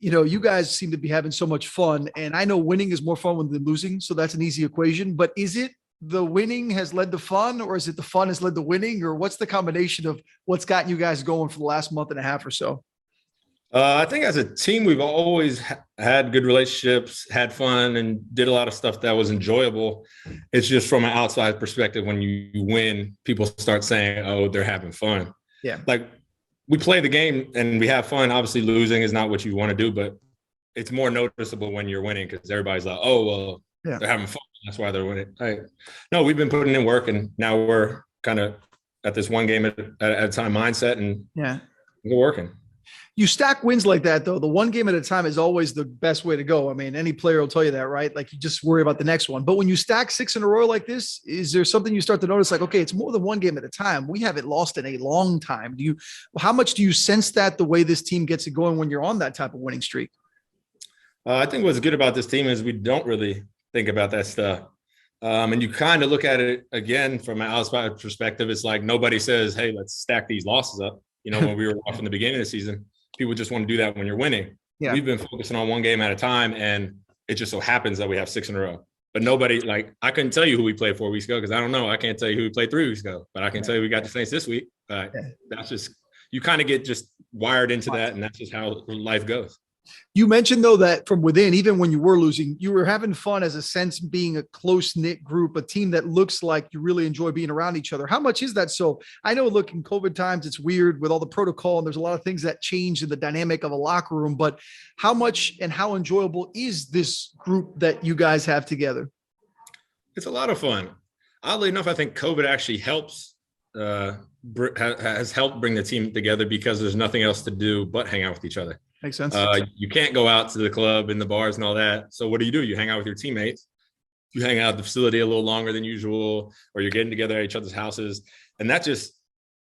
you guys seem to be having so much fun, and I know winning is more fun than losing, so that's an easy equation. But is it the winning has led to fun, or is it the fun has led to winning, or what's the combination of what's gotten you guys going for the last month and a half or so? I think as a team, we've always had good relationships, had fun, and did a lot of stuff that was enjoyable. It's just from an outside perspective, when you win, people start saying, oh, they're having fun. Yeah. Like, we play the game and we have fun. Obviously, losing is not what you want to do, but it's more noticeable when you're winning because everybody's like, oh, well, they're having fun. That's why they're winning. No, we've been putting in work, and now we're kind of at this one game at a time mindset, and we're working. You stack wins like that, though. The one game at a time is always the best way to go. I mean, any player will tell you that, right? Like, you just worry about the next one. But when you stack 6 in a row like this, is there something you start to notice? Like, okay, it's more than one game at a time. We haven't lost in a long time. How much do you sense that the way this team gets it going when you're on that type of winning streak? I think what's good about this team is we don't really think about that stuff. And you kind of look at it again from an outside perspective. It's like nobody says, hey, let's stack these losses up. When we were off in the beginning of the season, people just want to do that when you're winning. Yeah. We've been focusing on one game at a time, and it just so happens that we have 6 in a row. But nobody, I couldn't tell you who we played 4 weeks ago because I don't know. I can't tell you who we played 3 weeks ago, but I can tell you we got the Saints this week. That's just, you kind of get just wired into that, and that's just how life goes. You mentioned, though, that from within, even when you were losing, you were having fun as a sense being a close-knit group, a team that looks like you really enjoy being around each other. How much is that? So I know, look, in COVID times, it's weird with all the protocol, and there's a lot of things that change in the dynamic of a locker room, but how much and how enjoyable is this group that you guys have together? It's a lot of fun. Oddly enough, I think COVID actually helps, has helped bring the team together because there's nothing else to do but hang out with each other. Makes sense. You can't go out to the club and the bars and all that. So what do? You hang out with your teammates. You hang out at the facility a little longer than usual, or you're getting together at each other's houses. And that just,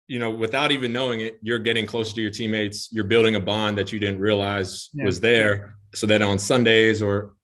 without even knowing it, you're getting closer to your teammates. You're building a bond that you didn't realize was there. So that on Sundays or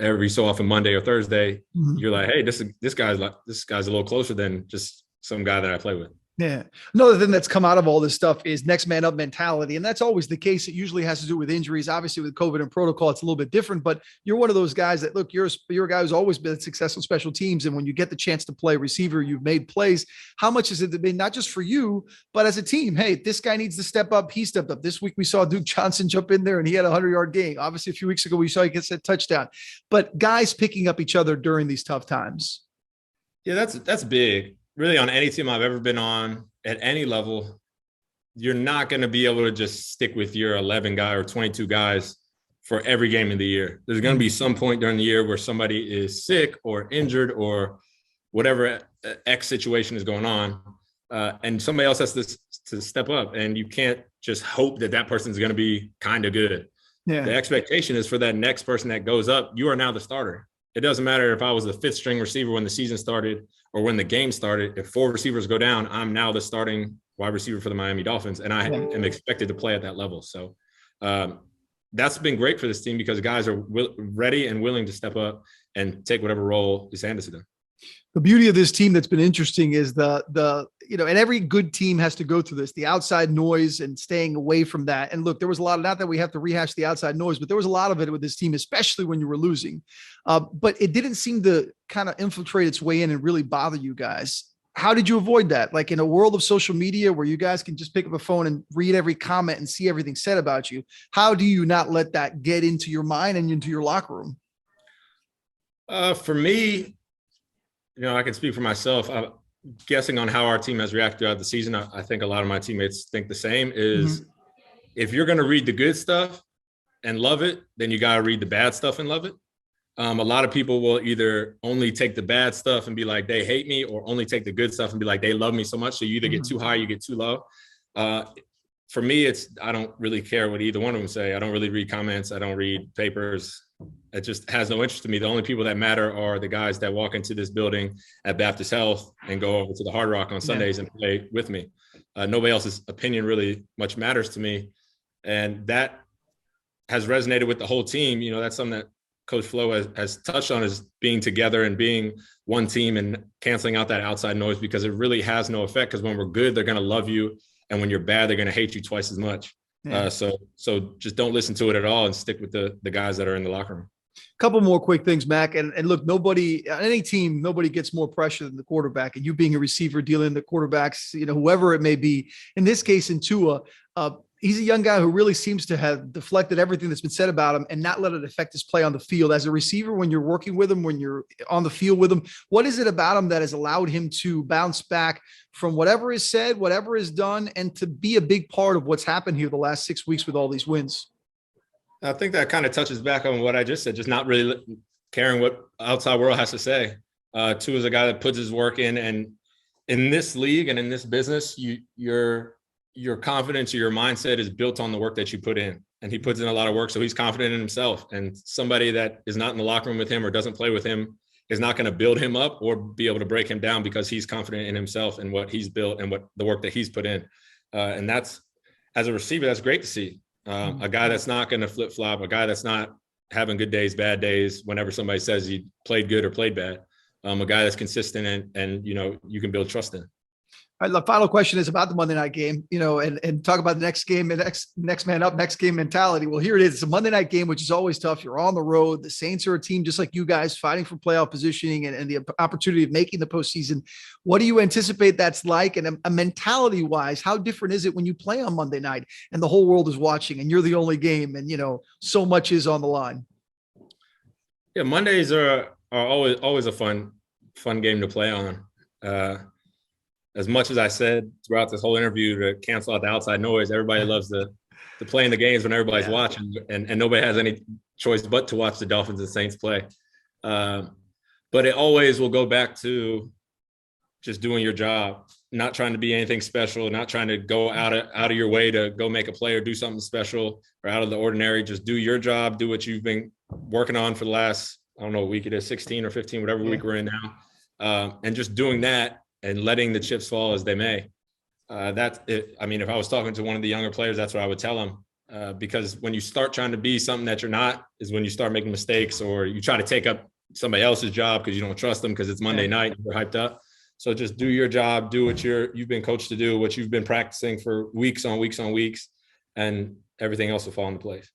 every so often Monday or Thursday, you're like, hey, this guy's a little closer than just some guy that I play with. Yeah. Another thing that's come out of all this stuff is next man up mentality. And that's always the case. It usually has to do with injuries. Obviously with COVID and protocol, it's a little bit different, but you're one of those guys that, look, you're a guy who's always been successful special teams. And when you get the chance to play receiver, you've made plays. How much has it been, not just for you, but as a team? Hey, this guy needs to step up. He stepped up. This week we saw Duke Johnson jump in there and he had a 100-yard game. Obviously a few weeks ago, we saw he gets that touchdown, but guys picking up each other during these tough times. Yeah, that's big. Really, on any team I've ever been on at any level, you're not going to be able to just stick with your 11 guy or 22 guys for every game of the year. There's going to be some point during the year where somebody is sick or injured or whatever X situation is going on, and somebody else has to step up, and you can't just hope that person's going to be kind of good. Yeah. The expectation is for that next person that goes up, you are now the starter. It doesn't matter if I was the 5th string receiver when the season started or when the game started. If 4 receivers go down, I'm now the starting wide receiver for the Miami Dolphins, and I am expected to play at that level. So that's been great for this team because guys are ready and willing to step up and take whatever role is handed to them. The beauty of this team that's been interesting is and every good team has to go through this, the outside noise and staying away from that. And look, there was a lot of, not that we have to rehash the outside noise, but there was a lot of it with this team, especially when you were losing. But it didn't seem to kind of infiltrate its way in and really bother you guys. How did you avoid that? Like, in a world of social media where you guys can just pick up a phone and read every comment and see everything said about you, how do you not let that get into your mind and into your locker room? For me, I can speak for myself. I'm guessing on how our team has reacted throughout the season. I think a lot of my teammates think the same, is if you're going to read the good stuff and love it, then you got to read the bad stuff and love it. A lot of people will either only take the bad stuff and be like, they hate me, or only take the good stuff and be like, they love me so much. So you either get too high, you get too low. For me, I don't really care what either one of them say. I don't really read comments. I don't read papers. It just has no interest to me. The only people that matter are the guys that walk into this building at Baptist Health and go over to the Hard Rock on Sundays and play with me. Nobody else's opinion really much matters to me. And that has resonated with the whole team. That's something that Coach Flo has touched on, is being together and being one team and canceling out that outside noise, because it really has no effect. Because when we're good, they're going to love you. And when you're bad, they're going to hate you twice as much. Yeah. So just don't listen to it at all and stick with the guys that are in the locker room. Couple more quick things, Mac. And look, nobody on any team, nobody gets more pressure than the quarterback. And you being a receiver, dealing with the quarterbacks, whoever it may be. In this case, in Tua, he's a young guy who really seems to have deflected everything that's been said about him and not let it affect his play on the field. As a receiver, when you're working with him, when you're on the field with him, what is it about him that has allowed him to bounce back from whatever is said, whatever is done, and to be a big part of what's happened here the last 6 weeks with all these wins? I think that kind of touches back on what I just said, just not really caring what outside world has to say. Tua is a guy that puts his work in, and in this league and in this business, your confidence or your mindset is built on the work that you put in, and he puts in a lot of work. So he's confident in himself, and somebody that is not in the locker room with him or doesn't play with him is not going to build him up or be able to break him down, because he's confident in himself and what he's built and what the work that he's put in. And that's, as a receiver, that's great to see. A guy that's not going to flip flop, a guy that's not having good days, bad days, whenever somebody says he played good or played bad, a guy that's consistent and you can build trust in. All right, the final question is about the Monday night game, and talk about the next game and next man up, next game mentality. Well, here it is. It's a Monday night game, which is always tough. You're on the road. The Saints are a team just like you guys, fighting for playoff positioning and the opportunity of making the postseason. What do you anticipate that's like? And a mentality wise, how different is it when you play on Monday night and the whole world is watching and you're the only game and, so much is on the line? Yeah, Mondays are always a fun game to play on. As much as I said throughout this whole interview to cancel out the outside noise, everybody loves to play in the games when everybody's watching, and nobody has any choice but to watch the Dolphins and Saints play. But it always will go back to just doing your job, not trying to be anything special, not trying to go out of your way to go make a play or do something special or out of the ordinary. Just do your job, do what you've been working on for the last, I don't know, week it is, 16 or 15, whatever week we're in now, and just doing that and letting the chips fall as they may. That's it. I mean, if I was talking to one of the younger players, that's what I would tell them. Because when you start trying to be something that you're not, is when you start making mistakes or you try to take up somebody else's job because you don't trust them because it's Monday night and you're hyped up. So just do your job, do what you've been coached to do, what you've been practicing for weeks on weeks on weeks, and everything else will fall into place.